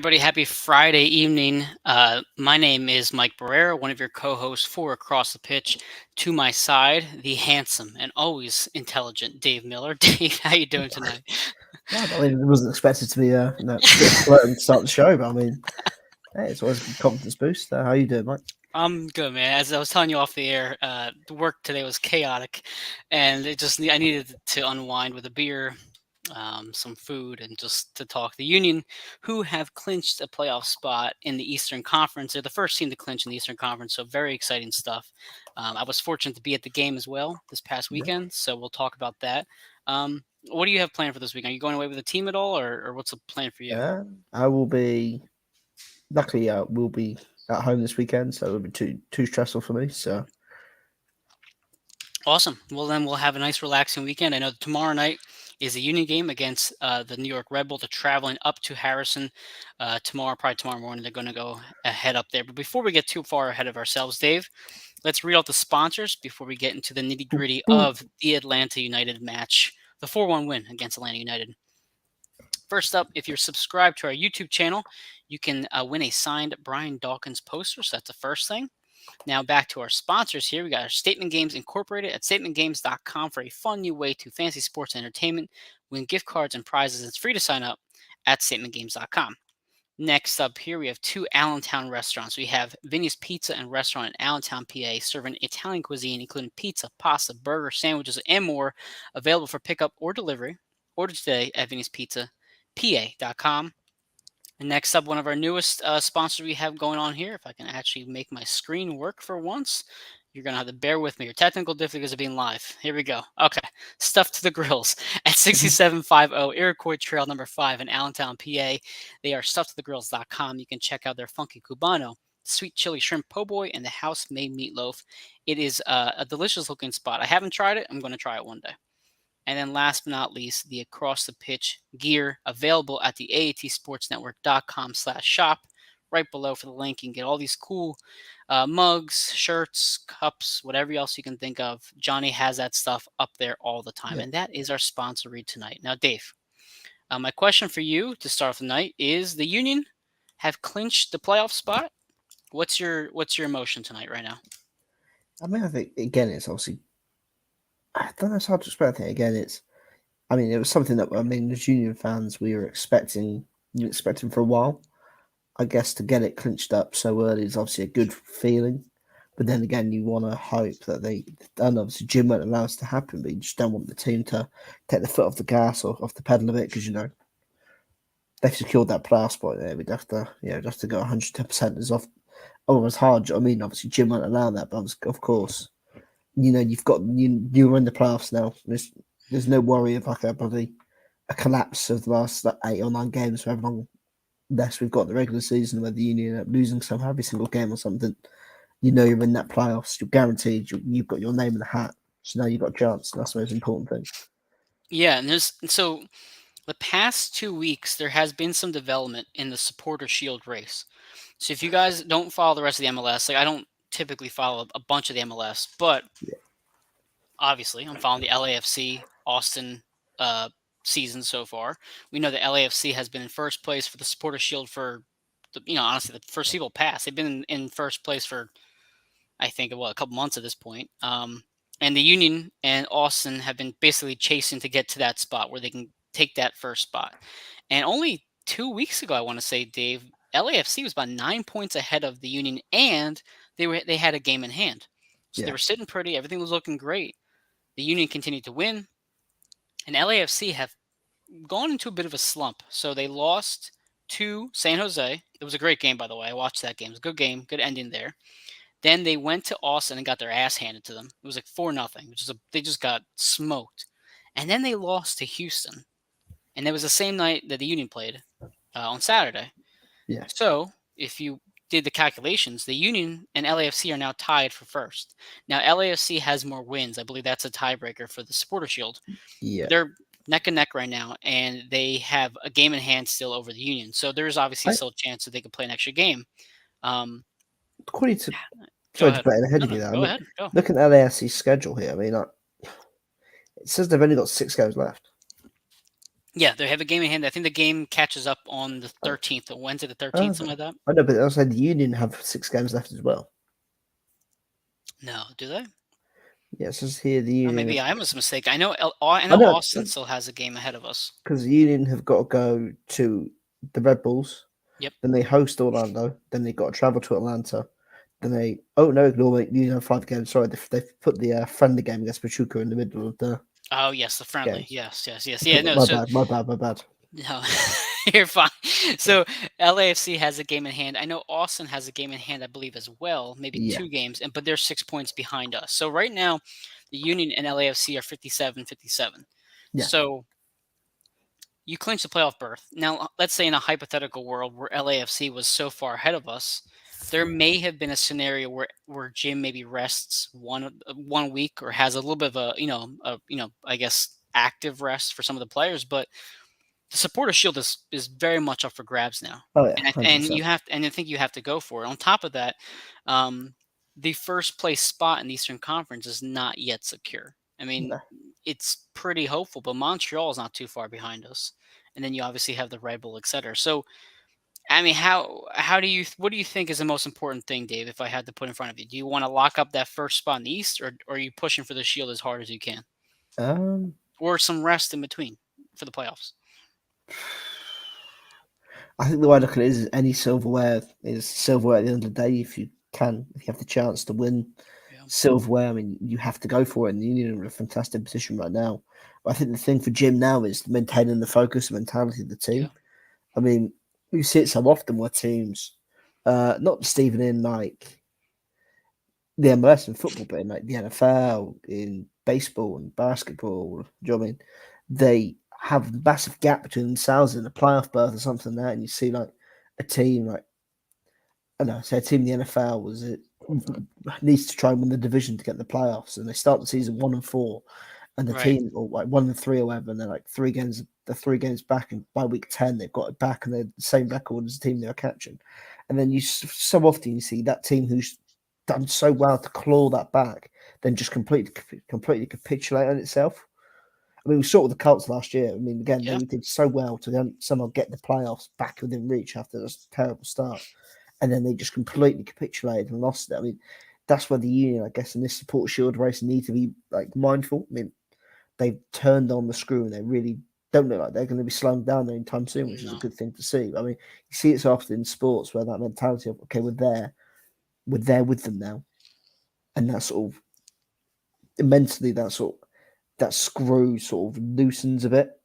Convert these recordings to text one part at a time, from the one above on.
everybody. Happy Friday evening. My name is Mike Barrera, one of your co-hosts for Across the Pitch. To my side, the handsome and always intelligent Dave Miller. Dave, how you doing tonight? Yeah, I mean, it wasn't expected to be a bit flirting to start the show, but I mean, hey, it's always a good confidence boost. How you doing, Mike? I'm good, man. As I was telling you off the air, the work today was chaotic, and I needed to unwind with a beer, some food, and just to talk. The Union, who have clinched a playoff spot in the Eastern Conference, they're the first team to clinch in the Eastern Conference, so very exciting stuff. I was fortunate to be at the game as well this past Yeah. weekend, so we'll talk about that. What do you have planned for this week? Are you going away with the team at all, or what's the plan for you? I will be. Luckily, we'll be at home this weekend, so it'll be too stressful for me. So Awesome. Well, then we'll have a nice, relaxing weekend. I know tomorrow night is a Union game against the New York Red Bull. They're traveling up to Harrison probably tomorrow morning. They're going to go ahead up there. But before we get too far ahead of ourselves, Dave, let's read out the sponsors before we get into the nitty gritty of the Atlanta United match, the 4-1 win against Atlanta United. First up, if you're subscribed to our YouTube channel, you can win a signed Brian Dawkins poster. So that's the first thing. Now back to our sponsors here. We got our Statement Games Incorporated at statementgames.com for a fun new way to fantasy sports entertainment. Win gift cards and prizes. It's free to sign up at statementgames.com. Next up here, we have two Allentown restaurants. We have Vinny's Pizza and Restaurant in Allentown, PA, serving Italian cuisine, including pizza, pasta, burger, sandwiches, and more, available for pickup or delivery. Order today at vinny'spizza.pa.com. And next up, one of our newest sponsors we have going on here. If I can actually make my screen work for once, you're going to have to bear with me. Your technical difficulties of being live. Here we go. Okay. Stuff to the Grills at 6750 Iroquois Trail number 5 in Allentown, PA. They are stufftothegrills.com. You can check out their funky Cubano, sweet chili shrimp po' boy, and the house-made meatloaf. It is a delicious looking spot. I haven't tried it. I'm going to try it one day. And then last but not least, the Across the Pitch gear available at the aatsportsnetwork.com/shop. Right below for the link, you can get all these cool mugs, shirts, cups, whatever else you can think of. Johnny has that stuff up there all the time. Yeah. And that is our sponsor read tonight. Now, Dave, my question for you to start off the night is: the Union have clinched the playoff spot. What's your emotion tonight right now? I mean, I think again, it's obviously I don't know. It's hard to explain. I think again, I mean, it was something that as Union fans, we were expecting for a while. I guess to get it clinched up so early is obviously a good feeling. But then again, you want to hope that and obviously Jim won't allow us to happen, but you just don't want the team to take the foot off the gas or off the pedal a bit because, they've secured that playoff spot there. We'd have to, just to go 110% is off. Oh, it's hard. I mean, obviously Jim won't allow that, but of course, you're in the playoffs now. There's no worry of like a collapse of the last 8 or 9 games, however long less we've got the regular season, where the Union end up losing somehow every single game or something. You're in that playoffs. You're guaranteed. You've got your name in the hat. So now you've got a chance. That's the most important thing. Yeah, and so the past 2 weeks, there has been some development in the Supporter Shield race. So if you guys don't follow the rest of the MLS, like I don't typically follow a bunch of the MLS, but Yeah. obviously I'm following the LAFC Austin season so far. We know the LAFC has been in first place for the Supporter Shield for, honestly, the foreseeable past. They've been in first place for, I think, a couple months at this point. And the Union and Austin have been basically chasing to get to that spot where they can take that first spot. And only 2 weeks ago, I want to say, Dave, LAFC was about 9 points ahead of the Union, and they had a game in hand. So they Yeah. were sitting pretty. Everything was looking great. The Union continued to win, and LAFC have gone into a bit of a slump. So they lost to San Jose. It was a great game, by the way. I watched that game. It was a good game, good ending there. Then they went to Austin and got their ass handed to them. It was like 4-0, they just got smoked. And then they lost to Houston. And it was the same night that the Union played on Saturday. Yeah. So if you did the calculations, the Union and LAFC are now tied for first. Now LAFC has more wins. I believe that's a tiebreaker for the Supporter Shield. Yeah. They're neck and neck right now, and they have a game in hand still over the Union. So there's obviously I, still a chance that they could play an extra game. according to Go sorry to ahead. bet ahead No, of no, you there. go ahead. Go. Look at LASC's schedule here. It says they've only got 6 games left. Yeah, they have a game in hand. I think the game catches up on the Oh, 13th, or Wednesday the 13th, okay. something like that. I know, but also the Union have 6 games left as well. No, do they? Yeah, it says here the Oh, Union maybe have. I was mistaken. I I know know Austin still has a game ahead of us. because the Union have got to go to the Red Bulls, Yep. then they host Orlando, then they got to travel to Atlanta, then they oh no, ignore me, Union have 5 games. Sorry, they've put the friendly game against Pachuca in the middle of the Oh, yes, the friendly. games. Yes, yes, yes. Okay, Yeah, no. my So bad, my bad, my bad. no, you're fine. So LAFC has a game in hand. I know Austin has a game in hand, I believe, as well, maybe Yeah, 2 games, but they're 6 points behind us. So right now, the Union and LAFC are 57-57. yeah. So you clinch the playoff berth. Now, let's say in a hypothetical world where LAFC was so far ahead of us, there may have been a scenario where Jim maybe rests one week or has a little bit of I guess active rest for some of the players, but the supporter shield is very much up for grabs now, Oh yeah, and I, hundred and you percent. have and I think you have to go for it. On top of that, um, the first place spot in the Eastern Conference is not yet secure. I mean, No. it's pretty hopeful, but Montreal is not too far behind us, and then you obviously have the Red Bull, etc. So, I mean, how do you what do you think is the most important thing, Dave? If I had to put in front of you, do you want to lock up that first spot in the East, or are you pushing for the Shield as hard as you can, Um, or some rest in between for the playoffs? I think the way I look at it is any silverware is silverware at the end of the day. If you have the chance to win Yeah, silverware, I mean, you have to go for it. And the Union are in a fantastic position right now. But I think the thing for Jim now is maintaining the focus and mentality of the yeah, team. I mean, we see it so often where teams, not just even in like the MLS in football, but in like the NFL, in baseball and basketball, do you know what I mean? They have a massive gap between themselves and a playoff berth or something like that, and you see like a team like I don't know, say a team in the NFL was it needs to try and win the division to get in the playoffs, and they start the season 1-4, and the right. team or like 1-3 or whatever, and they're like 3 games, they're 3 games back, and by week 10 they've got it back, and they're the same record as the team they're catching, and then so often you see that team who's done so well to claw that back, then just completely capitulate on itself. I mean, we saw it with the Colts last year. I mean, again, they Yeah. did so well to then somehow get the playoffs back within reach after this terrible start, and then they just completely capitulated and lost it. I mean, that's where the Union, I guess, in this support shield race need to be like mindful. I mean, they've turned on the screw and they really don't look like they're going to be slowing down anytime soon, which is a No. good thing to see. I mean, you see it so often in sports where that mentality of okay, we're there with them now, and that sort of mentally that screw sort of loosens a bit,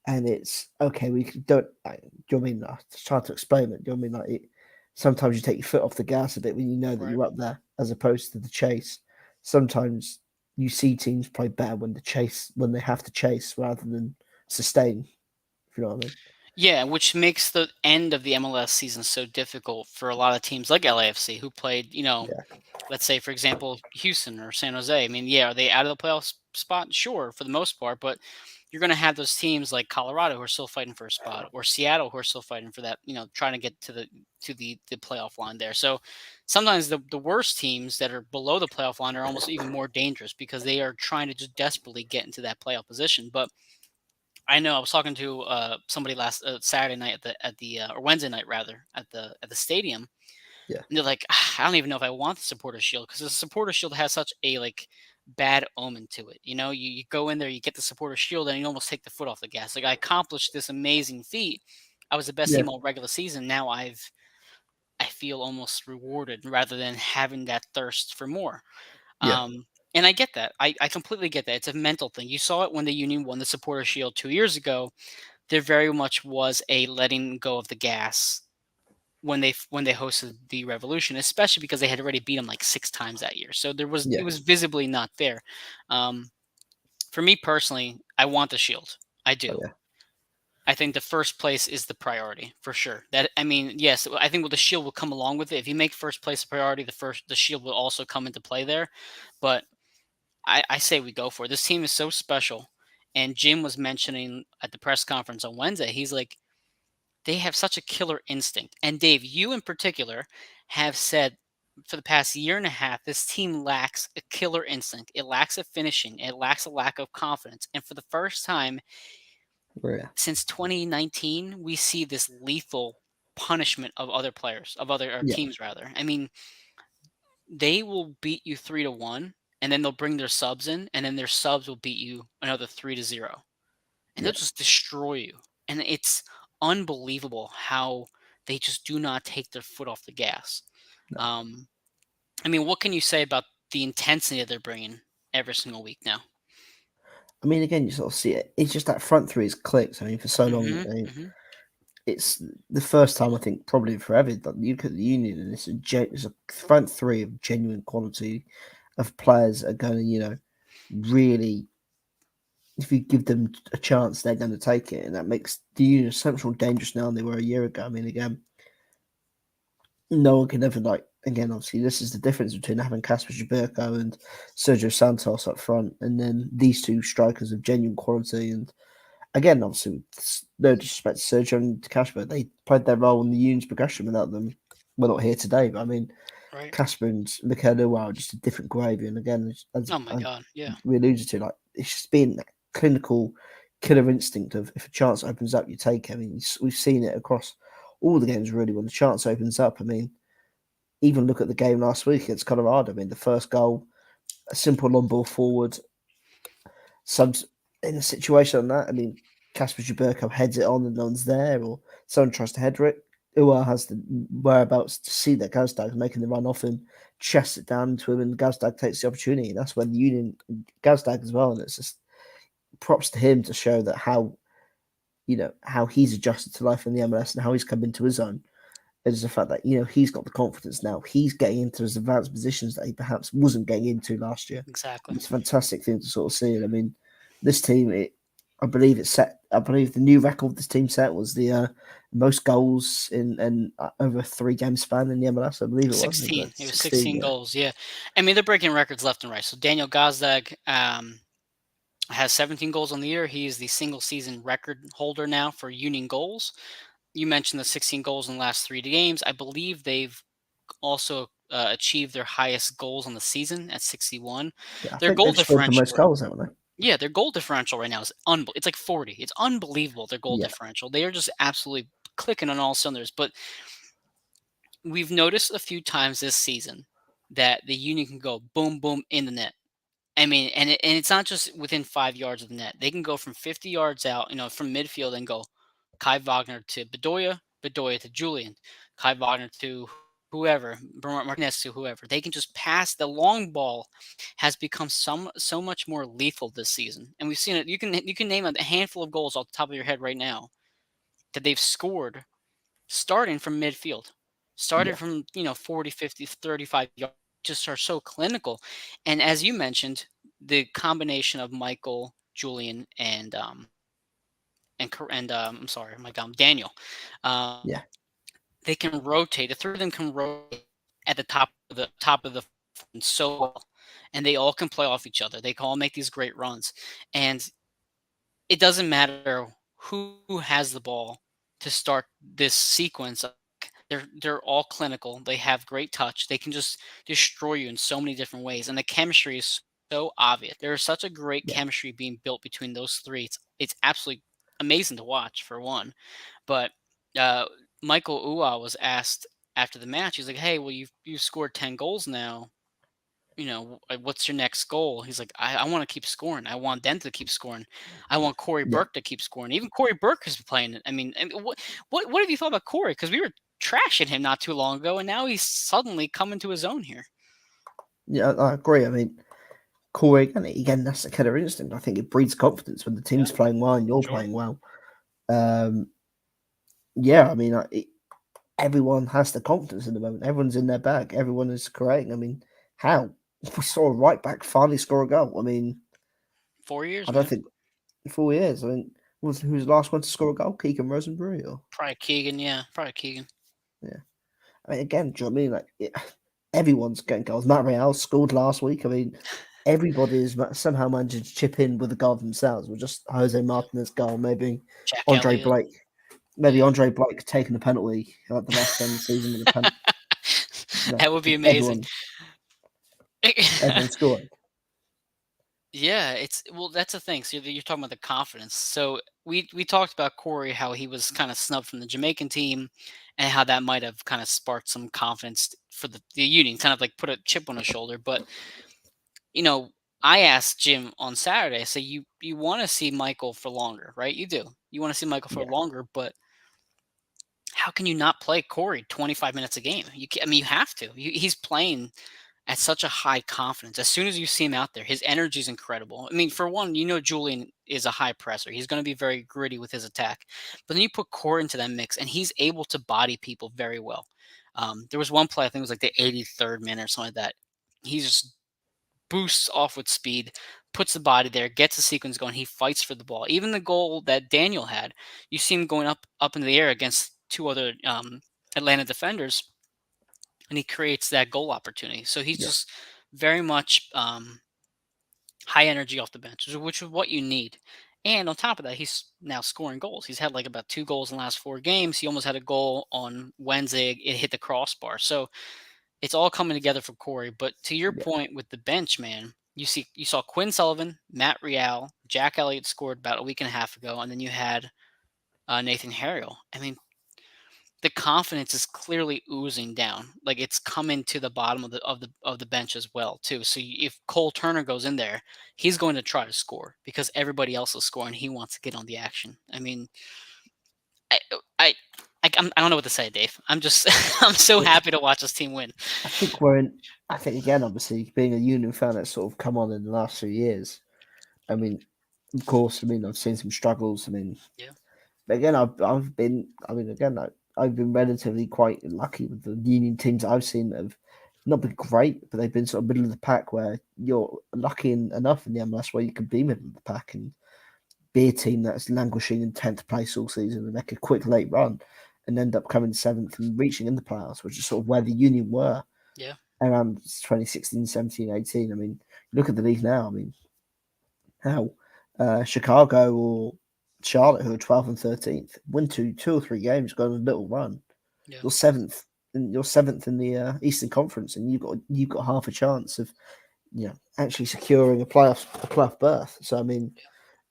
and it's okay. We don't. Do you know what I mean? It's trying to explain it. Do you know what I mean? Like sometimes you take your foot off the gas a bit when you know that Right. you're up there, as opposed to the chase. Sometimes you see teams play better when they have to chase rather than sustain. If you know what I mean? Yeah, which makes the end of the MLS season so difficult for a lot of teams like LAFC who played, Yeah, let's say, for example, Houston or San Jose. I mean, yeah, are they out of the playoff spot? Sure, for the most part, but you're going to have those teams like Colorado who are still fighting for a spot, or Seattle who are still fighting for that, trying to get to the playoff line there. So sometimes the worst teams that are below the playoff line are almost even more dangerous because they are trying to just desperately get into that playoff position. But I know I was talking to somebody last Saturday night or Wednesday night rather at the stadium, yeah, and they're like, I don't even know if I want the supporter shield because the supporter shield has such a like bad omen to it. You go in there, you get the supporter shield, and you almost take the foot off the gas. Like I accomplished this amazing feat. I was the best yeah, team all regular season. Now I feel almost rewarded rather than having that thirst for more. yeah, And I get that. I completely get that. It's a mental thing. You saw it when the Union won the supporter shield 2 years ago. There very much was a letting go of the gas when they hosted the Revolution, especially because they had already beat them like 6 times that year. So it yeah. was visibly not there. Um, for me personally, I want the Shield. I Oh do. yeah, I think the first place is the priority for sure. That I mean, yes, I think the Shield will come along with it. If you make first place a priority, the Shield will also come into play there. But I say we go for it. This team is so special. And Jim was mentioning at the press conference on Wednesday, he's like, they have such a killer instinct. And Dave, you in particular have said for the past year and a half, this team lacks a killer instinct. It lacks a finishing. It lacks a lack of confidence. And for the first time, Yeah, Since 2019, we see this lethal punishment of other players, of other or yeah, teams rather. I mean, they will beat you 3-1, and then they'll bring their subs in, and then their subs will beat you another 3-0, and they'll yeah. just destroy you. And it's unbelievable how they just do not take their foot off the gas. No. Um, I mean, what can you say about the intensity that they're bringing every single week now? I mean, again, you sort of see it. It's just that front three is clicked. I mean, for so long, Mhm, I mean, mhm. it's the first time I think probably forever that you look at the Union and it's a front three of genuine quality of players are going to, really, if you give them a chance, they're going to take it, and that makes the Union so much more dangerous now than they were a year ago. I mean, again, no one can ever like. Again, obviously, this is the difference between having Casper Jaberko and Sergio Santos up front, and then these two strikers of genuine quality. And again, obviously, no disrespect to Sergio and Casper, they played their role in the Union's progression without them. We're not here today, but I mean, Right. Casper and Mikel are just a different gravy. And again, Oh my god, yeah. we alluded to, like it's just been that clinical killer instinct of if a chance opens up, you take it. I mean, we've seen it across all the games really. When the chance opens up, I mean, even look at the game last week against Colorado. I mean, the first goal, a simple long ball forward, subs in a situation like that. I mean, Casper Jaberko heads it on and no one's there, or someone tries to header it. Ua has the whereabouts to see that Gazdag making the run off him, chests it down to him, and Gazdag takes the opportunity. And that's when the Union, Gazdag as well, and it's just props to him to show that how, how he's adjusted to life in the MLS and how he's come into his own. Is the fact that he's got the confidence now. He's getting into his advanced positions that he perhaps wasn't getting into last year. Exactly. And it's a fantastic thing to sort of see. And I mean, this team, I believe it's set. I believe the new record this team set was the most goals in over a 3 game span in the MLS. I believe it was. I think 16. that's It was 16. 16 Yeah, goals, yeah. I mean, they're breaking records left and right. So Daniel Gazdag, has 17 goals on the year. He is the single season record holder now for Union goals. You mentioned the 16 goals in the last 3 games. I believe they've also, achieved their highest goals on the season at 61. yeah. I Their think goal they've scored the most differential goals, haven't they? Yeah, their goal differential right now is it's like 40. It's unbelievable, their goal Yeah, differential. They are just absolutely clicking on all cylinders, but we've noticed a few times this season that the Union can go boom, boom in the net. I mean, and it's not just within 5 yards of the net. They can go from 50 yards out, from midfield and go Kai Wagner to Bedoya, Bedoya to Julian, Kai Wagner to whoever, Martinez to whoever. They can just pass. The long ball has become so much more lethal this season, and we've seen it. You can name a handful of goals off the top of your head right now that they've scored starting from midfield, started yeah, from 40, 50, 35 yards, just are so clinical. And as you mentioned, the combination of Michael, Julian, and I'm sorry, my God, Daniel, um, yeah, they can rotate. The three of them can rotate at the top of the front so well, and they all can play off each other. They can all make these great runs, and it doesn't matter who has the ball to start this sequence. They're all clinical. They have great touch. They can just destroy you in so many different ways, and the chemistry is so obvious. There is such a great yeah, chemistry being built between those three. It's absolutely amazing to watch for one. But uh, Michael Uwa was asked after the match. He's like, "Hey, well, you've scored 10 goals now. What's your next goal?" He's like, I want to keep scoring. I want them to keep scoring. I want Corey yeah. Burke to keep scoring. Even Corey Burke is playing it. I mean, what have you thought about Corey? Because we were trashing him not too long ago, and now he's suddenly coming to his own here. Yeah, I agree. I mean, Corey, and again, that's the killer instinct. I think it breeds confidence when the Yeah, team's playing well and you're sure. playing well. Um, yeah, I mean, everyone has the confidence in the moment. Everyone's in their bag. Everyone is creating. I mean, how? We saw a right back finally score a goal. I mean, 4 years, I don't man. think 4 years. I mean, who's the last one to score a goal? Keegan Rosenberry, or Probably Keegan. Yeah, probably Keegan. yeah. I mean, again, do you know what I mean? Like, everyone's getting goals. Matt Real scored last week. I mean, everybody is somehow managing to chip in with a goal themselves. With just Jose Martinez goal, maybe Jack Andre Elliott. Blake, Yeah. taking a penalty at the last game of the season with a pen. No, That would be just amazing. everyone scoring. Yeah, it's well. That's the thing. So you're talking about the confidence. So we talked about Corey, how he was kind of snubbed from the Jamaican team, and how that might have kind of sparked some confidence for the Union, kind of like put a chip on his shoulder. But you know, I asked Jim on Saturday, I say, you want to see Michael for longer, right? You do. You want to see Michael for Yeah, longer, but how can you not play Corey 25 minutes a game? I mean, you have to. He's playing at such a high confidence. As soon as you see him out there, his energy is incredible. I mean, for one, Julian is a high presser. He's going to be very gritty with his attack. But then you put Corey into that mix, and he's able to body people very well. There was one play, I think it was like the 83rd minute or something like that. He just boosts off with speed, puts the body there, gets the sequence going. He fights for the ball. Even the goal that Daniel had, you see him going up in the air against two other Atlanta defenders, and he creates that goal opportunity. So he's yeah, just very much high energy off the bench, which is what you need. And on top of that, he's now scoring goals. He's had like about 2 goals in the last 4 games. He almost had a goal on Wednesday. It hit the crossbar. So it's all coming together for Corey. But to your yeah. point with the bench, man, you saw Quinn Sullivan, Matt Real, Jack Elliott scored about a week and a half ago, and then you had Nathan Harriel. I mean, the confidence is clearly oozing down. Like it's coming to the bottom of the bench as well too. So if Cole Turner goes in there, he's going to try to score because everybody else is scoring. He wants to get on the action. I mean, I I I don't know what to say, Dave. I'm just I'm so It's, happy to watch this team win. I think we're in. I think again, obviously, being a Union fan that's sort of come on in the last few years. I mean, of course, I mean, I've seen some struggles. I mean, Yeah, but again, I've been. I mean, again, I've been relatively quite lucky with the Union teams I've seen that have not been great, but they've been sort of middle of the pack where you're lucky enough in the MLS where you can be middle of the pack and be a team that's languishing in 10th place all season and make a quick late run and end up coming seventh and reaching in the playoffs, which is sort of where the Union were yeah, around 2016, 17, 18. I mean, look at the league now. I mean, how Chicago or Charlotte, who are 12th and 13th, win two or three games, go on a little run. yeah, You're seventh, and you're seventh in the Eastern Conference, and you've got half a chance of actually securing a playoff berth. So I mean,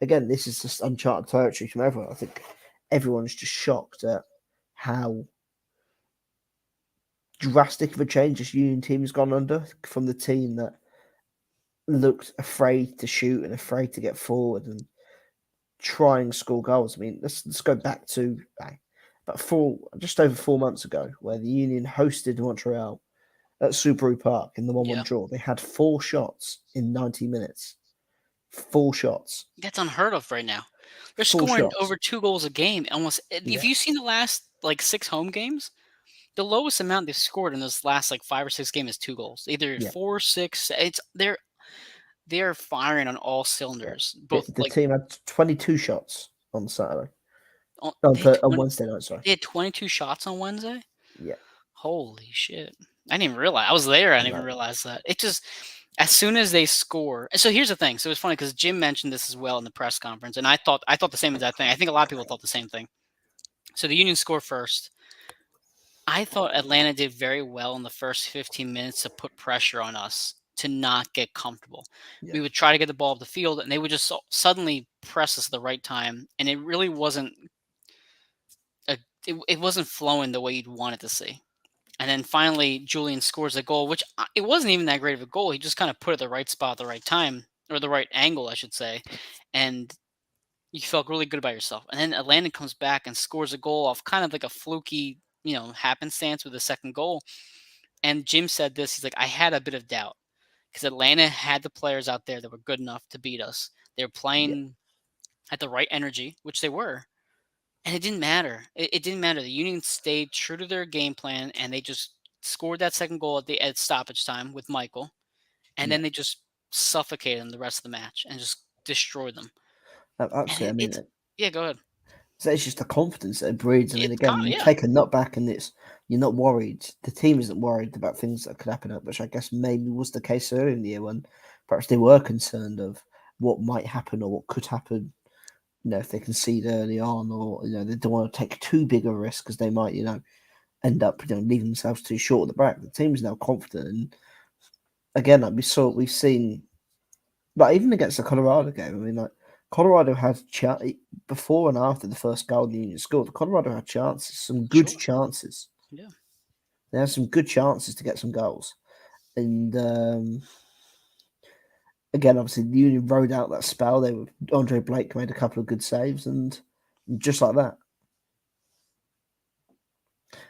again, this is just uncharted territory from everyone. I think everyone's just shocked at how drastic of a change this Union team has gone under from the team that looked afraid to shoot and afraid to get forward and try and score goals. I mean, let's go back to about just over 4 months ago, where the Union hosted Montreal at Subaru Park in the 1-1 yeah. draw. They had 4 shots in 90 minutes. 4 shots. That's unheard of right now. They're Four scoring shots. over 2 goals a game. Almost. If Yeah, you seen the last like 6 home games, the lowest amount they've scored in those last like 5 or 6 games is 2 goals. Either yeah. 4, 6. They're firing on all Yeah. cylinders. The, Both the like team had 22 shots on Saturday. on, On, they had on 20, Wednesday night, sorry. they had 22 shots on Wednesday. Yeah, Holy shit! I didn't even realize I was there. I I didn't even know. realize that. It just as soon as they score. So here's the thing. So it's funny because Jim mentioned this as well in the press conference, and I thought the same exact thing. I think a lot of people thought the same thing. So the Union score first. I thought Atlanta did very well in the first 15 minutes to put pressure on us to not get comfortable. Yeah, We would try to get the ball up the field, and they would just suddenly press us at the right time, and it really wasn't a, it wasn't flowing the way you'd want it to see. And then finally, Julian scores a goal, which it wasn't even that great of a goal. He just kind of put it at the right spot at the right time, or the right angle, I should say. And you felt really good about yourself. And then Atlanta comes back and scores a goal off kind of like a fluky, happenstance with the second goal. And Jim said this. He's like, I had a bit of doubt because Atlanta had the players out there that were good enough to beat us. They were yeah, playing at the right energy, which they were. And it didn't matter. It didn't matter. The Union stayed true to their game plan, and they just scored that second goal at stoppage time with Michael, and yeah. then they just suffocated them the rest of the match and just destroyed them. And Absolutely. I mean, it's yeah, go ahead. it's just the confidence that it breeds. I mean, It's again, you yeah, take a nut back and you're not worried. The team isn't worried about things that could happen, which I guess maybe was the case earlier in the year when perhaps they were concerned of what might happen or what could happen. If they concede early on, or they don't want to take too big of a risk because they might, end up, leaving themselves too short at the back. The team's now confident, and again, like we've seen, like even against the Colorado game. I mean, like Colorado had before and after the first goal the Union scored. Colorado had chances, some good Sure. chances. Yeah. They had some good chances to get some goals, and again, obviously, the Union rode out that spell. Andre Blake made a couple of good saves, and just like that,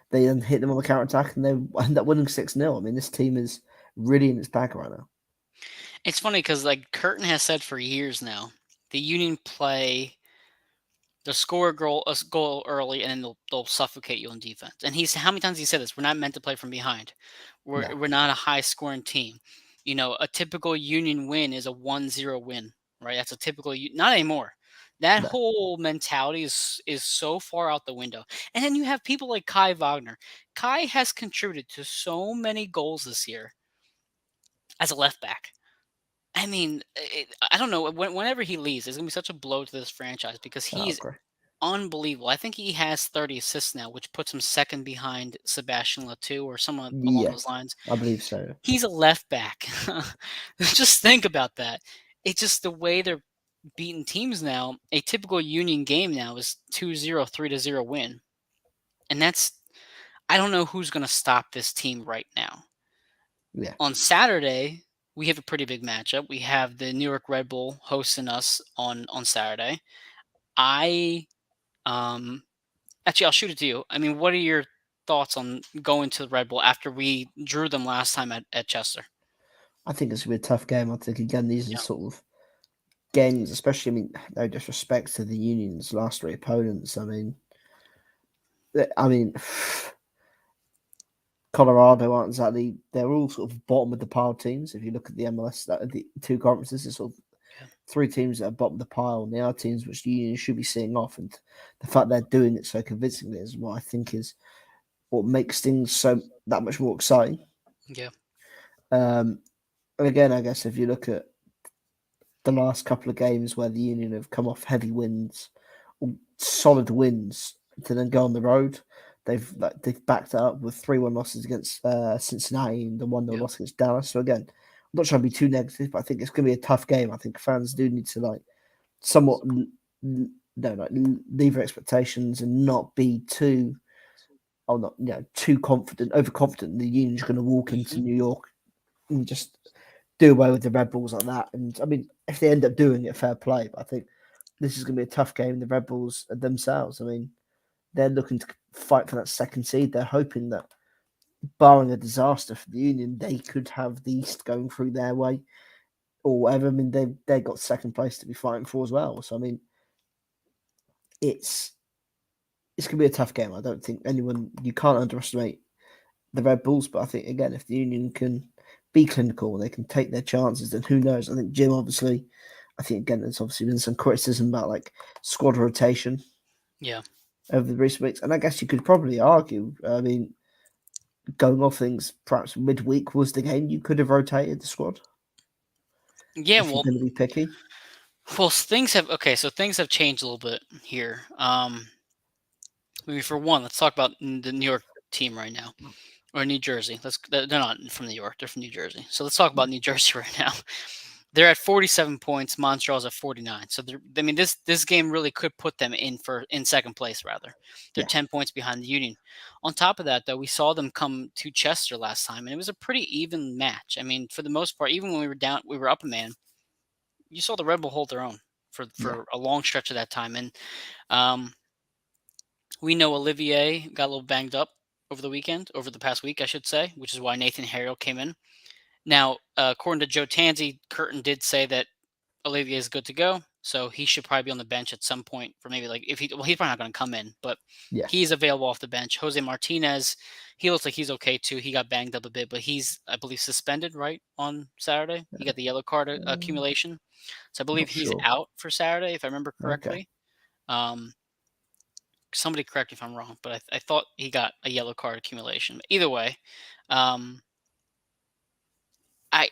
they then hit them on the counter attack, and they end up winning 6-0. I mean, this team is really in its bag right now. It's funny because like Curtin has said for years now, the Union play they'll score a goal early, and then they'll suffocate you on defense. And he's how many times he said this? We're not meant to play from behind. No, We're not a high scoring team. A typical Union win is a 1-0 win, right? That's a typical not anymore. That no, whole mentality is so far out the window. And then you have people like Kai Wagner. Kai has contributed to so many goals this year as a left back. I mean, I don't know. Whenever he leaves, it's gonna be such a blow to this franchise because I he's agree. unbelievable. I think he has 30 assists now, which puts him second behind Sebastian Latou or someone along Yeah, those lines. I believe so. He's a left back. Just think about that. It's just the way they're beating teams now. A typical Union game now is 2-0, 3-0 win. And I don't know who's going to stop this team right now. Yeah, On Saturday, we have a pretty big matchup. We have the New York Red Bull hosting us on Saturday. I um Actually, I'll shoot it to you. I mean, what are your thoughts on going to the Red Bull after we drew them last time at Chester? I think it's gonna be a tough game. I think again these are Yeah. sort of games, especially. I mean, no disrespect to the Union's last three opponents. I mean, Colorado aren't exactly. They're all sort of bottom of the pile teams. If you look at the MLS, the two conferences, it's sort of Yeah. three teams that are bottom of the pile, and they are teams which the Union should be seeing off. And the fact they're doing it so convincingly is what I think is what makes things so that much more exciting. Yeah. Um, and again, I guess if you look at the last couple of games where the Union have come off heavy wins, solid wins, to then go on the road. They've backed it up with 3-1 losses against Cincinnati and the 1-0 Yeah. loss against Dallas. So again, I'm not trying to be too negative, but I think it's going to be a tough game. I think fans do need to somewhat leave their expectations and not be too not too confident, overconfident. The Union's going to walk into Mhm. New York and just do away with the Red Bulls like that. And I mean, if they end up doing it, fair play. But I think this is going to be a tough game. The Red Bulls themselves. I mean, they're looking to fight for that second seed. They're hoping that, barring a disaster for the Union, they could have the East going through their way or whatever. I mean, they got second place to be fighting for as well. So I mean, it's it's going to be a tough game. I don't think you can't underestimate the Red Bulls. But I think again, if the Union can be clinical and they can take their chances, then who knows? I think Jim obviously. I think again, there's obviously been some criticism about squad rotation Yeah. over the recent weeks, and I guess you could probably argue. I mean, going off things, perhaps midweek was the game you could have rotated the squad Yeah. if you're Well, going to be picky. things have so things have changed a little bit here. Maybe for one, let's talk about the New York team right now, or New Jersey. They're not from New York; they're from New Jersey. So let's talk about New Jersey right now. They're at 47 points. Montreal's at 49. So I mean, this game really could put them in second place. Rather, they're Yeah, 10 points behind the Union. On top of that, though, we saw them come to Chester last time, and it was a pretty even match. I mean, for the most part, even when we were up a man. You saw the Red Bull hold their own yeah, for a long stretch of that time, and um, we know Olivier got a little banged up over the past week, I should say, which is why Nathan Harriel came in. Now, according to Joe Tanzi, Curtin did say that Olivier is good to go, so he should probably be on the bench at some point for maybe like if he well he's probably not going to come in, but he's yes, available off the bench. Jose Martinez, he looks like he's okay too. He got banged up a bit, but he's I believe suspended right on Saturday. He got the yellow card accumulation, so I believe not he's sure. out for Saturday if I remember Okay, correctly. Um, Somebody correct me if I'm wrong, but I thought he got a yellow card accumulation. But either way, um, I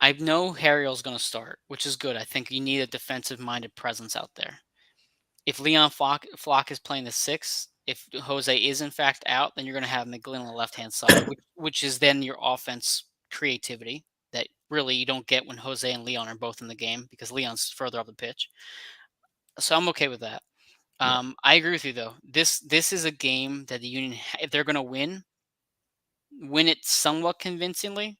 I know Harriel's going to start, which is good. I think you need a defensive-minded presence out there. If Leon Flock is playing the six, if Jose is in fact out, then you're going to have McGlynn on the left-hand side, which is then your offense creativity that really you don't get when Jose and Leon are both in the game because Leon's further up the pitch. So I'm okay with that. Yeah, I agree with you though. This is a game that the Union, if they're going to win it somewhat convincingly,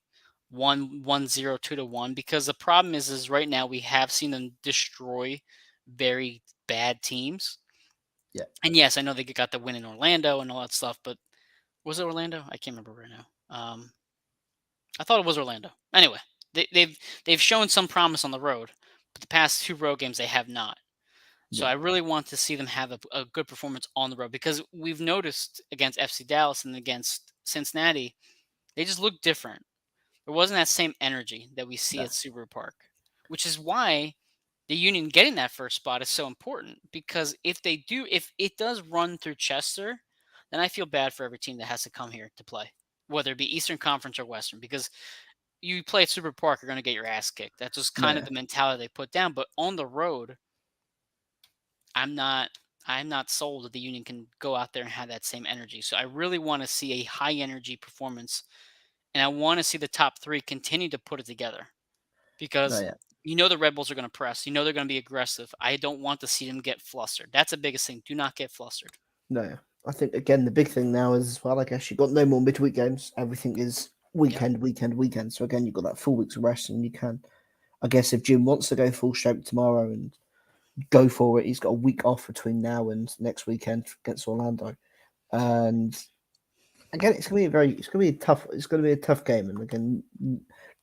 1-0, 2-1. Because the problem is right now we have seen them destroy very bad teams. yeah. And yes, I know they got the win in Orlando and all that stuff, but was it Orlando? I can't remember right now. I thought it was Orlando. Anyway, they've shown some promise on the road, but the past two road games they have not. So Yeah. I really want to see them have a good performance on the road because we've noticed against FC Dallas and against Cincinnati, they just look different. There wasn't that same energy that we see No, at Subaru Park, which is why the Union getting that first spot is so important. Because if it does run through Chester, then I feel bad for every team that has to come here to play, whether it be Eastern Conference or Western, because you play at Super Park, you're going to get your ass kicked. That's just kind of no, the mentality they put down. But on the road, I'm not I'm not sold that the Union can go out there and have that same energy. So I really want to see a high energy performance, and I want to see the top three continue to put it together no. because Yeah, the Red Bulls are going to press. They're going to be aggressive. I don't want to see them get flustered. That's the biggest thing. Do not get flustered. no. I think again the big thing now is as well. I guess you got no more midweek games. Everything is Yep. weekend, weekend, weekend. So again, you've got that 4 weeks of rest, and you can. I guess if Jim wants to go full shape tomorrow and go for it, he's got a week off between now and next weekend against Orlando. And again, it's gonna be a tough game. And again,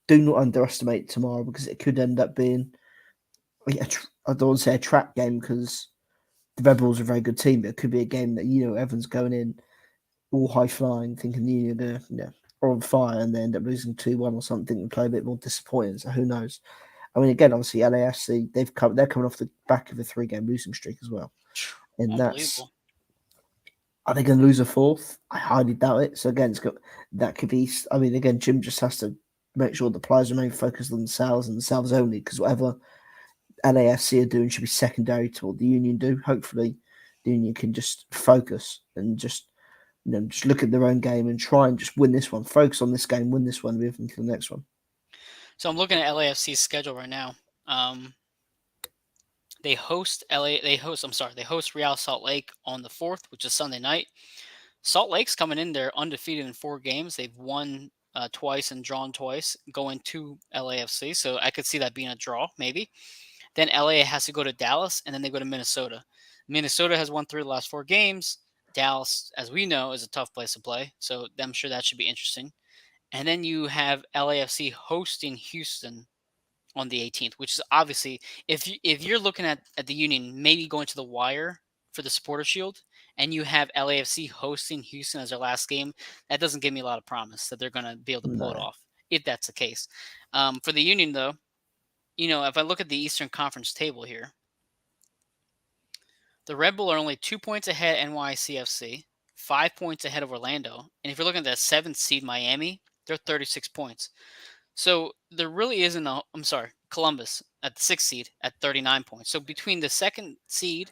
do not underestimate tomorrow because it could end up being I don't want to say a trap game because the Rebels are a very good team, but it could be a game that everyone's going in all high flying, thinking the Union are gonna are on fire, and they end up losing 2-1 or something and play a bit more disappointing. So who knows? I mean, again, obviously LAFC they're coming off the back of a 3 game losing streak as well, and that's Unbelievable. are they going to lose a fourth? I highly doubt it. So again, that could be. I mean, again, Jim just has to make sure the players remain focused on themselves and themselves only, because whatever LAFC are doing should be secondary to what the Union do. Hopefully, the Union can just focus and just look at their own game and try and just win this one. Focus on this game, win this one, move into the next one. So I'm looking at LAFC's schedule right now. Um, they host LA. They host. I'm sorry. They host Real Salt Lake on the 4th, which is Sunday night. Salt Lake's coming in there undefeated in 4 games. They've won twice and drawn twice, going to LAFC. So I could see that being a draw, maybe. Then LA has to go to Dallas, and then they go to Minnesota. Minnesota has won 3 of the last 4 games. Dallas, as we know, is a tough place to play. So I'm sure that should be interesting. And then you have LAFC hosting Houston on the 18th, which is obviously if you're looking at the Union maybe going to the wire for the Supporter Shield, and you have LAFC hosting Houston as their last game, that doesn't give me a lot of promise that they're going to be able to pull it No, off if that's the case. For the Union, though, if I look at the Eastern Conference table here, the Red Bull are only 2 points ahead of NYCFC, 5 points ahead of Orlando, and if you're looking at the seventh seed Miami, they're 36 points. So there really isn't a. I'm sorry, Columbus at the sixth seed at 39 points. So between the second seed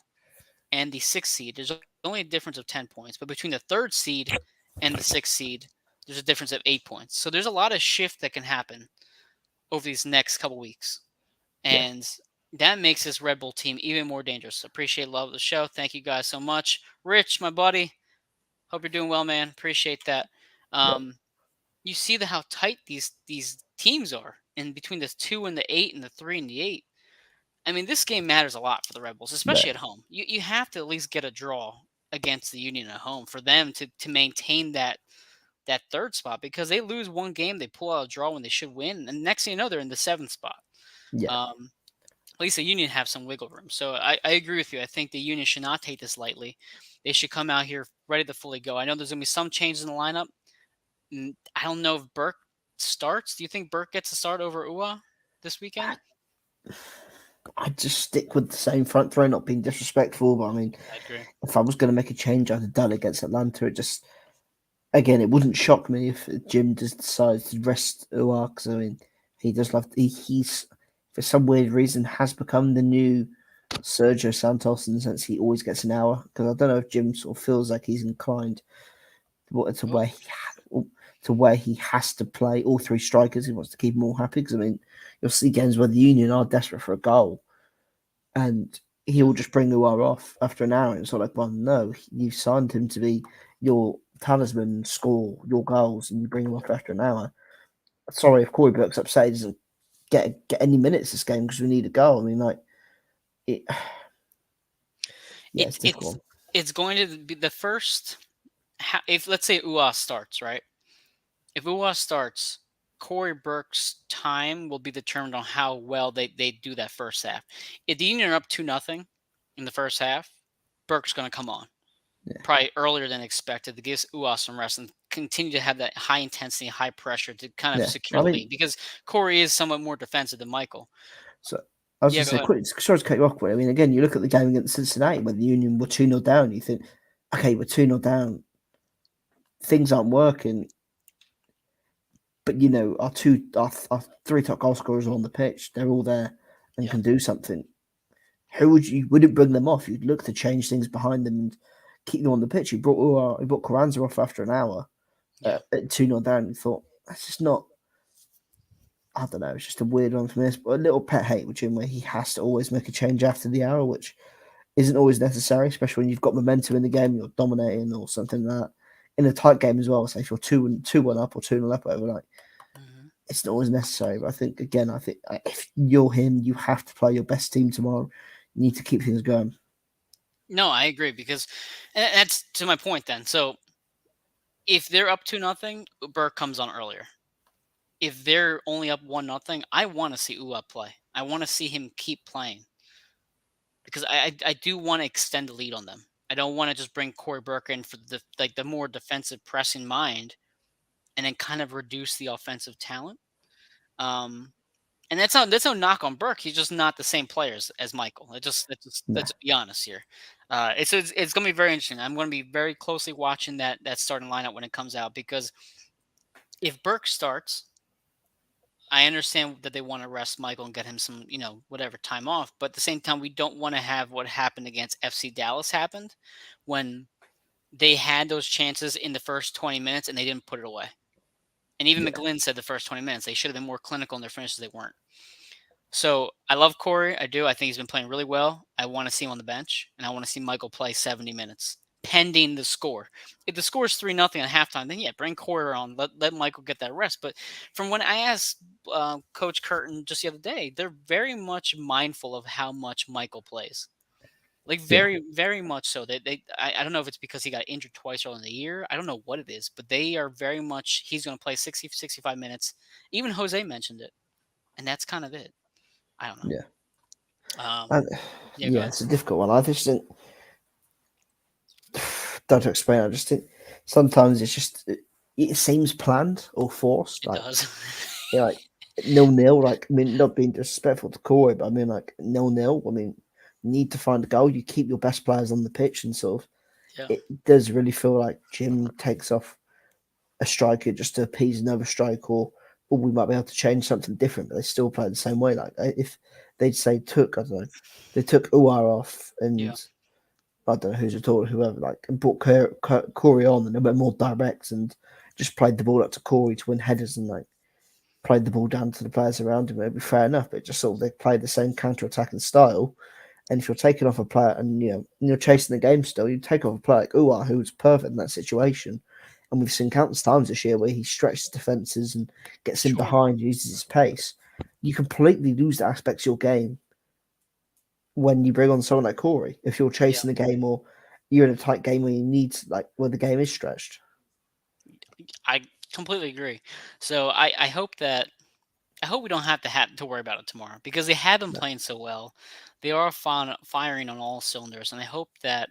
and the sixth seed, there's only a difference of 10 points. But between the third seed and the sixth seed, there's a difference of 8 points. So there's a lot of shift that can happen over these next couple weeks, yeah, and that makes this Red Bull team even more dangerous. Appreciate love of the show. Thank you guys so much, Rich, my buddy. Hope you're doing well, man. Appreciate that. yeah, Um, you see how tight these teams are in between the 2 and the 8 and the 3 and the 8. I mean, this game matters a lot for the Rebels, no, especially at home. You have to at least get a draw against the Union at home for them to maintain that third spot, because they lose one game, they pull out a draw when they should win, and next thing you know, they're in the seventh spot. yeah. Um, at least the Union have some wiggle room. So I agree with you. I think the Union should not take this lightly. They should come out here ready to fully go. I know there's going to be some changes in the lineup. I don't know if Burke starts. Do you think Burke gets a start over Ua this weekend? I just stick with the same front throw, not being disrespectful, but I mean, I agree. if I was going to make a change, I'd have done it against Atlanta. It just again, it wouldn't shock me if Jim just decides to rest Uar, because I mean, he does love he's for some weird reason has become the new Sergio Santos in the sense he always gets an hour. Because I don't know if Jim sort of feels like he's inclined to where Oh, to where he has to play all three strikers. He wants to keep them all happy because I mean, you'll see games where the Union are desperate for a goal, and he will Mhm. just bring Uar off after an hour. And it's sort of like, well, no, you signed him to be your talisman, score your goals, and you bring him off after an hour. Sorry if Corey Burke's upset he doesn't get any minutes this game because we need a goal. I mean, like, it, yeah, it's It a difficult it's one. it's going to be the first. If let's say UA starts, right? If UA starts, Corey Burke's time will be determined on how well they do that first half. If the Union are up 2-0 in the first half, Burke's going to come on Yeah, probably earlier than expected to give UA some rest and continue to have that high intensity, high pressure to kind of yeah. secure I the mean, lead because Corey is somewhat more defensive than Michael. so I was Yeah, going to go say, ahead. quick, sorry to cut you off, but I mean, again, you look at the game against Cincinnati when the Union were 2 0 down, you think, okay, we're 2 0 down, things aren't working, but you know, our three top goal scorers are on the pitch, they're all there and Yeah. can do something. Who wouldn't bring them off? You'd look to change things behind them and keep them on the pitch. You brought Carranza off after an hour Yeah. at 2 0 down. You thought, that's just not, I don't know, it's just a weird one for me. But a little pet hate with Jim where he has to always make a change after the hour, which isn't always necessary, especially when you've got momentum in the game, you're dominating or something like that. In a tight game as well, say if you're 2-1 up or 2-0 up over, like Mhm. it's not always necessary. But I think again, I think if you're him, you have to play your best team tomorrow. You need to keep things going. No, I agree because and that's to my point then. So if they're up 2-0, Burke comes on earlier. If they're only up 1-0, I want to see Uwa play. I want to see him keep playing because I do want to extend the lead on them. I don't want to just bring Corey Burke in for the more defensive pressing mind and then kind of reduce the offensive talent. Um, and that's no knock on Burke. He's just not the same players as Michael. No, Let's be honest here. It's going to be very interesting. I'm going to be very closely watching that starting lineup when it comes out because if Burke starts, I understand that they want to rest Michael and get him some, whatever time off. But at the same time, we don't want to have what happened against FC Dallas happened when they had those chances in the first 20 minutes and they didn't put it away. And even yeah, McGlynn said the first 20 minutes they should have been more clinical in their finishes. They weren't. So I love Corey. I do. I think he's been playing really well. I want to see him on the bench, and I want to see Michael play 70 minutes, pending the score. If the score is 3-0 at halftime, then yeah, bring Corey on. Let Michael get that rest. But from when I asked Coach Curtin just the other day, they're very much mindful of how much Michael plays. Like yeah, very, very much so. I don't know if it's because he got injured twice early in the year. I don't know what it is, but they are very much. He's going to play 60, 65 minutes. Even Jose mentioned it, and that's kind of it. I don't know. yeah. Um, And yeah, go yeah, ahead. it's a difficult one. I just think, don't to explain. I just think sometimes it seems planned or forced. It Like does. 0-0. Like I mean, not being disrespectful to Corey, but I mean like 0-0. I mean, you need to find a goal. You keep your best players on the pitch, and sort of Yeah, it does really feel like Jim takes off a striker just to appease another striker, or we might be able to change something different, but they still play the same way. Like if they'd say I don't know, they took Uar off yeah, and I don't know who's at all, whoever, like, and brought Corey on and they went more direct and just played the ball up to Corey to win headers and like played the ball down to the players around him. It'd be fair enough, but just sort of they played the same counter attacking style. And if you're taking off a player and you're chasing the game still, you take off a player like Uar, who's perfect in that situation. And we've seen countless times this year where he stretches defenses and gets in sure. behind, uses his pace. You completely lose the aspects of your game when you bring on someone like Corey. If you're Yeah, chasing the game or you're in a tight game where you need like where the game is stretched. I completely agree. So I hope we don't have to worry about it tomorrow because they have been No. playing so well. They are firing on all cylinders, and I hope that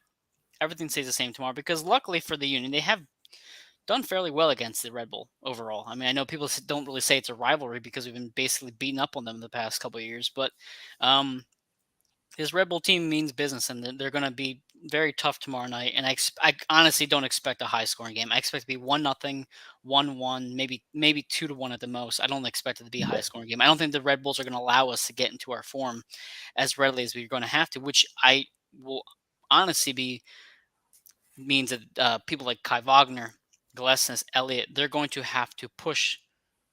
everything stays the same tomorrow. Because luckily for the Union, they have done fairly well against the Red Bull overall. I mean, I know people don't really say it's a rivalry because we've been basically beating up on them the past couple of years, but um, this Red Bull team means business, and they're going to be very tough tomorrow night. And I honestly don't expect a high scoring game. I expect it to be 1-0, 1-1, maybe 2-1 at the most. I don't expect it to be a high Yeah. scoring game. I don't think the Red Bulls are going to allow us to get into our form as readily as we're going to have to, which I will honestly be means that people like Kai Wagner, Gillespie, Elliott, they're going to have to push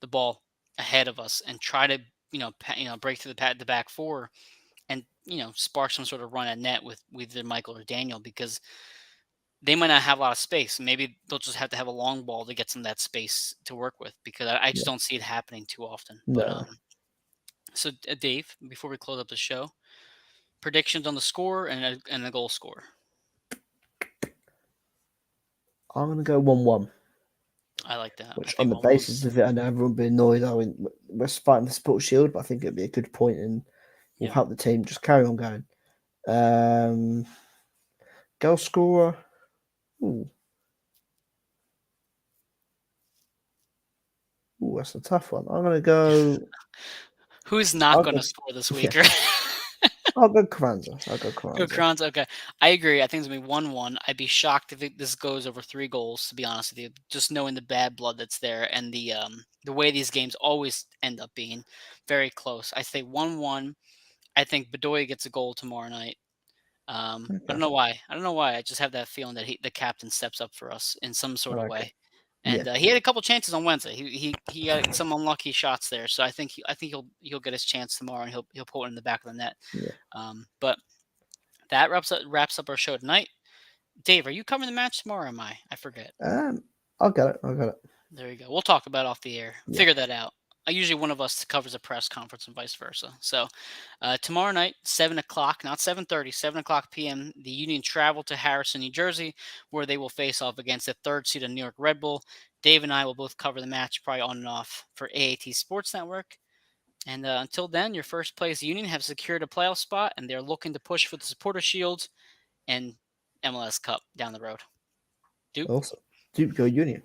the ball ahead of us and try to break through the back four and spark some sort of run at net with either Michael or Daniel because they might not have a lot of space. Maybe they'll just have to have a long ball to get some of that space to work with because I just Yeah. don't see it happening too often. But No. so Dave, before we close up the show, predictions on the score and the goal score. I'm going to go 1-1, I like that. I which on think the 1-1. basis of it, I know everyone will be annoyed. I mean, we're fighting the Sports Shield, but I think it'd be a good point and will Yeah. help the team just carry on going. Um, Goal scorer. Ooh, that's a tough one. I'm going to go. Who's not I'll going go. to score this Yeah, week? I'll go Carranza. I'll go Go Carranza. Crowns. Okay, I agree. I think it's gonna be 1-1. I'd be shocked if this goes over 3 goals. To be honest with you, just knowing the bad blood that's there and the way these games always end up being very close. I say 1-1. I think Bedoya gets a goal tomorrow night. I Okay, don't know why. I don't know why. I just have that feeling that the captain steps up for us in some I sort of like it. way. Yeah, And he had a couple chances on Wednesday. He got some unlucky shots there. So I think he'll get his chance tomorrow and he'll put it in the back of the net. yeah. But that wraps up our show tonight. Dave, are you covering the match tomorrow or am I? I forget. I'll get it. I'll get it. There you go. We'll talk about it off the air. Yeah. Figure that out. Usually one of us covers a press conference and vice versa. So tomorrow night, 7 o'clock, not 7:30, 7 o'clock p.m. The Union travel to Harrison, New Jersey, where they will face off against the third seed of New York Red Bull. Dave and I will both cover the match, probably on and off for AAT Sports Network. And until then, your first place Union have secured a playoff spot, and they're looking to push for the Supporter Shield and MLS Cup down the road. Duke. Awesome. Duke, go Union.